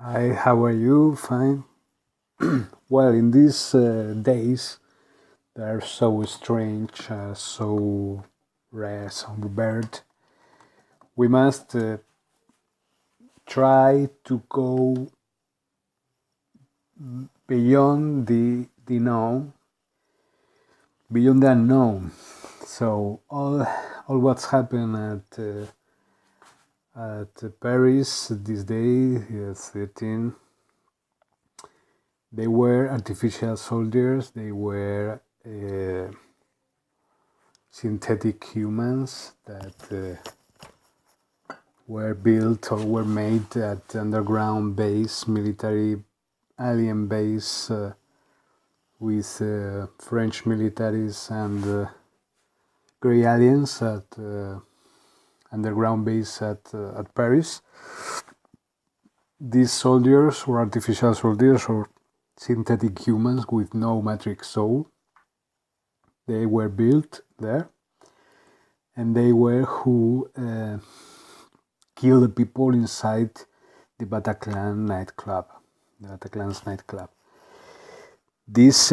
Hi, how are you? Fine. Well, in these days, they're so strange, so rare, so weird. We must try to go beyond the known, beyond the unknown. So all what's happened at Paris this day, 13. They were artificial soldiers. They were synthetic humans that were built or were made at underground base, military alien base with French militaries and grey aliens at underground base at Paris. These soldiers were artificial soldiers or synthetic humans with no matrix soul. They were built there, and they were who killed the people inside the Bataclan nightclub, the Bataclan's nightclub. These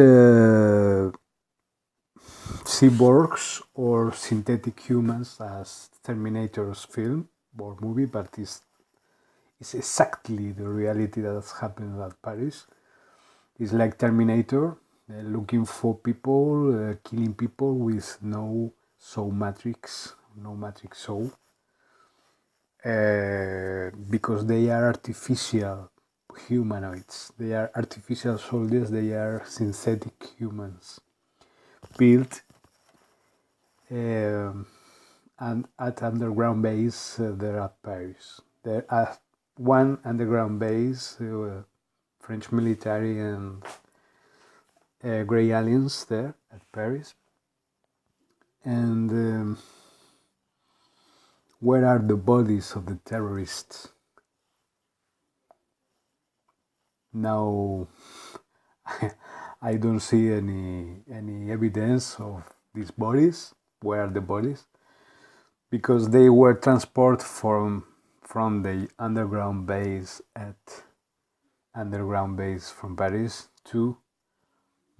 cyborgs or synthetic humans, as Terminator's film or movie, but it's exactly the reality that's happened at Paris. It's like Terminator, looking for people, killing people with no soul matrix, no matrix soul, because they are artificial humanoids. They are artificial soldiers. They are synthetic humans built and at underground base there at Paris. There are one underground base, French military and grey aliens there at Paris. And where are the bodies of the terrorists? Now, I don't see any evidence of these bodies. Where are the bodies? Because they were transported from the underground base from Paris to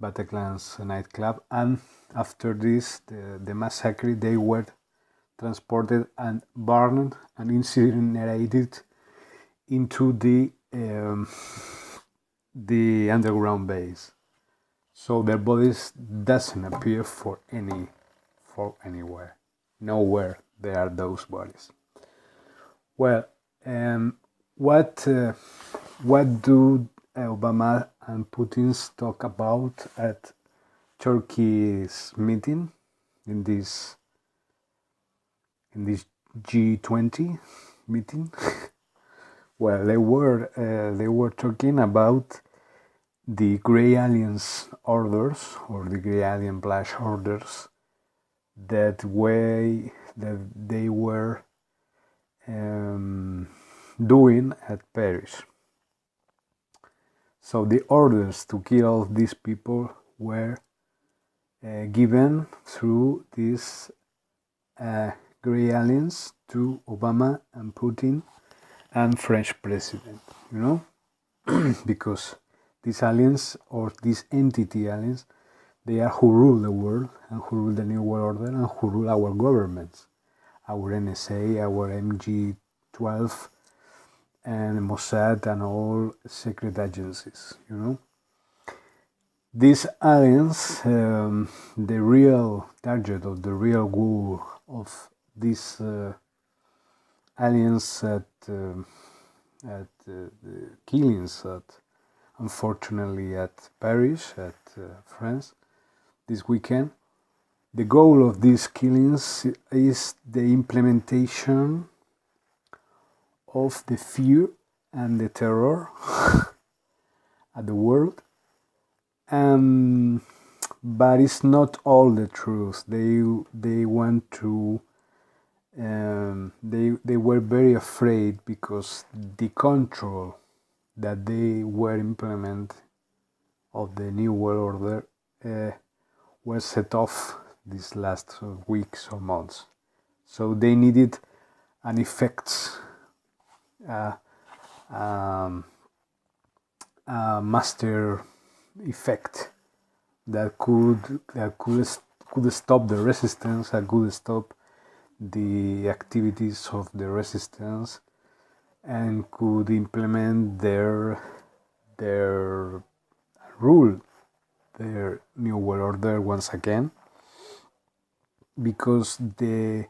Bataclan's nightclub, and after this, the massacre, they were transported and burned and incinerated into the underground base. So their bodies doesn't appear for anywhere. Nowhere there are those bodies. Well, what do Obama and Putin's talk about at Turkey's meeting in this G20 meeting? Well, they were talking about the grey aliens orders or the grey alien flash orders that they were doing at Paris. So the orders to kill all these people were given through these grey aliens to Obama and Putin and French president, because these aliens or these entity aliens, they are who rule the world and who rule the new world order and who rule our governments, our NSA, our MG12, and Mossad and all secret agencies, These aliens, the real target or the real goal of these aliens at the killings unfortunately at Paris, at France, this weekend. The goal of these killings is the implementation of the fear and the terror at the world. But it's not all the truth. They want to. They were very afraid because the control that they were implement of the new world order was set off these last weeks or months. So they needed an effect, a master effect that could stop the resistance, that could stop the activities of the resistance, and could implement their rule, their new world order once again, because they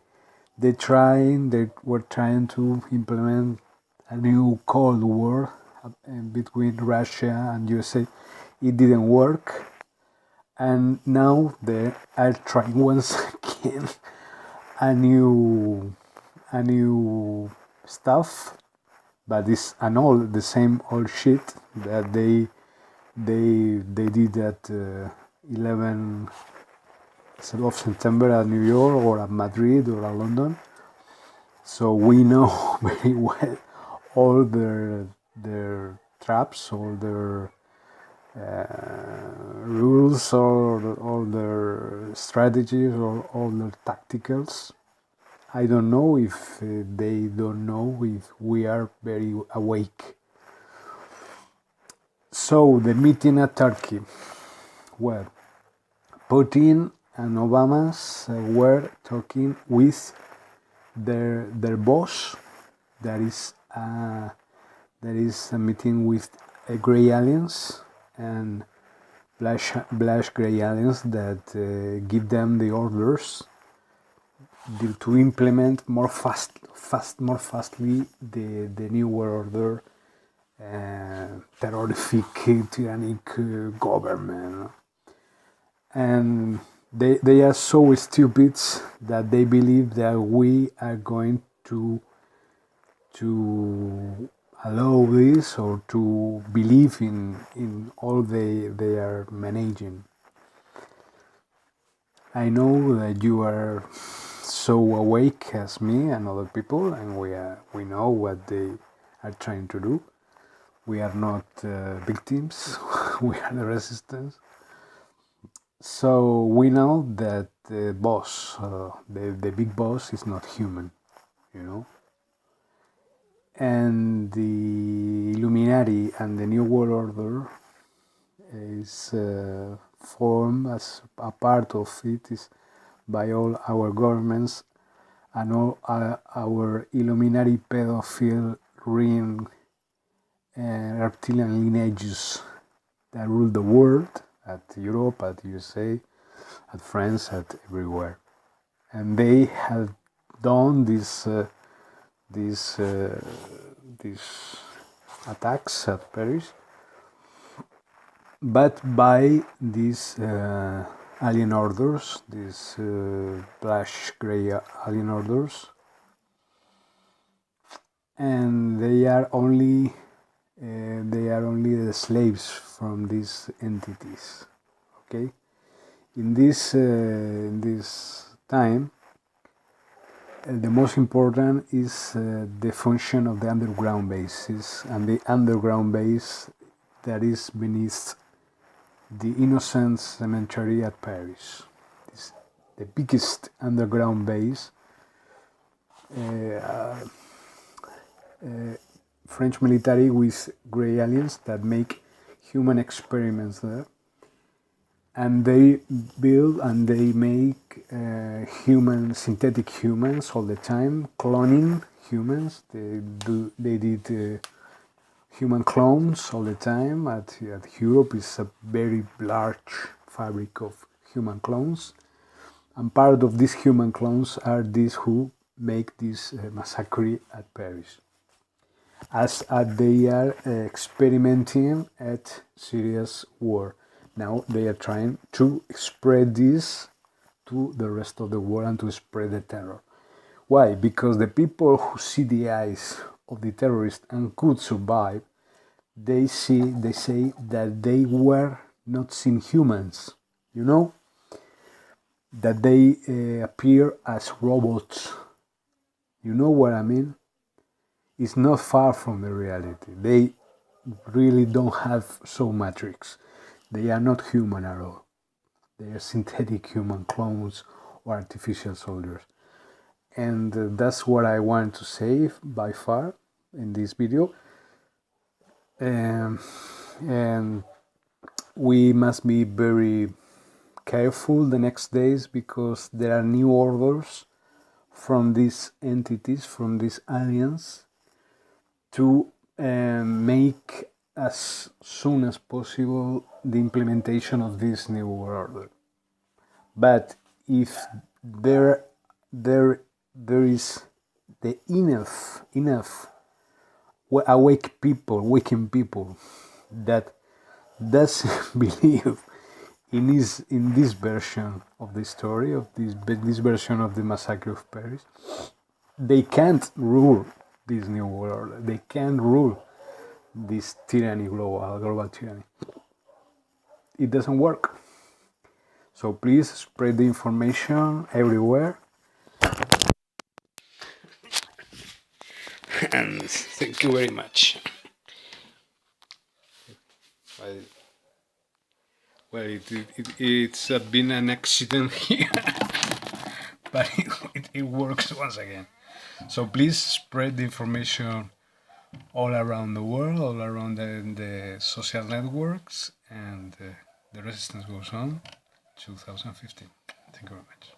were trying to implement a new Cold War between Russia and USA. It didn't work, and now they are trying once again a new stuff, but it's the same old shit that they did at 11 of September at New York or at Madrid or at London. So we know very well all their traps, all their rules, all their strategies, or all their tacticals. I don't know if they don't know if we are very awake. So the meeting at Turkey. Well, Putin and Obama were talking with their boss. That is a meeting with gray aliens and black gray aliens that give them the orders to implement more fastly the new world order, terrorific, tyrannic government. And they are so stupid that they believe that we are going to allow this, or to believe in all they are managing. I know that you are so awake as me and other people, and we know what they are trying to do. We are not victims. We are the resistance. So we know that the boss, the big boss, is not human, and the Illuminati and the New World Order is formed as a part of it is by all our governments and all our Illuminati pedophile ring reptilian lineages that rule the world, at Europe, at USA, at France, at everywhere. And they have done these attacks at Paris, but by these alien orders, these black gray alien orders, and they are only the slaves from these entities. Okay, in this time, the most important is the function of the underground bases, and the underground base that is beneath the Innocents Cemetery at Paris. It's the biggest underground base. French military with grey aliens that make human experiments there, and they build and they make synthetic humans all the time, cloning humans. They did human clones all the time. At Europe is a very large fabric of human clones, and part of these human clones are these who make this massacre at Paris, as they are experimenting at serious war. Now they are trying to spread this to the rest of the world and to spread the terror. Why? Because the people who see the eyes of the terrorists and could survive, they say that they were not seen humans, that they appear as robots. You know what I mean? It's not far from the reality. They really don't have soul matrix. They are not human at all. They are synthetic human clones or artificial soldiers. And that's what I want to say by far in this video. and we must be very careful the next days because there are new orders from these entities, from this alliance, to make as soon as possible the implementation of this new order. But if there is the enough waking people that doesn't believe in this version of the story, of this version of the massacre of Paris, they can't rule this new world. They can't rule this tyranny, global tyranny. It doesn't work. So please spread the information everywhere. And thank you very much. Well, it's been an accident here, but it works once again. So please spread the information all around the world, all around the social networks, and the resistance goes on. 2015. Thank you very much.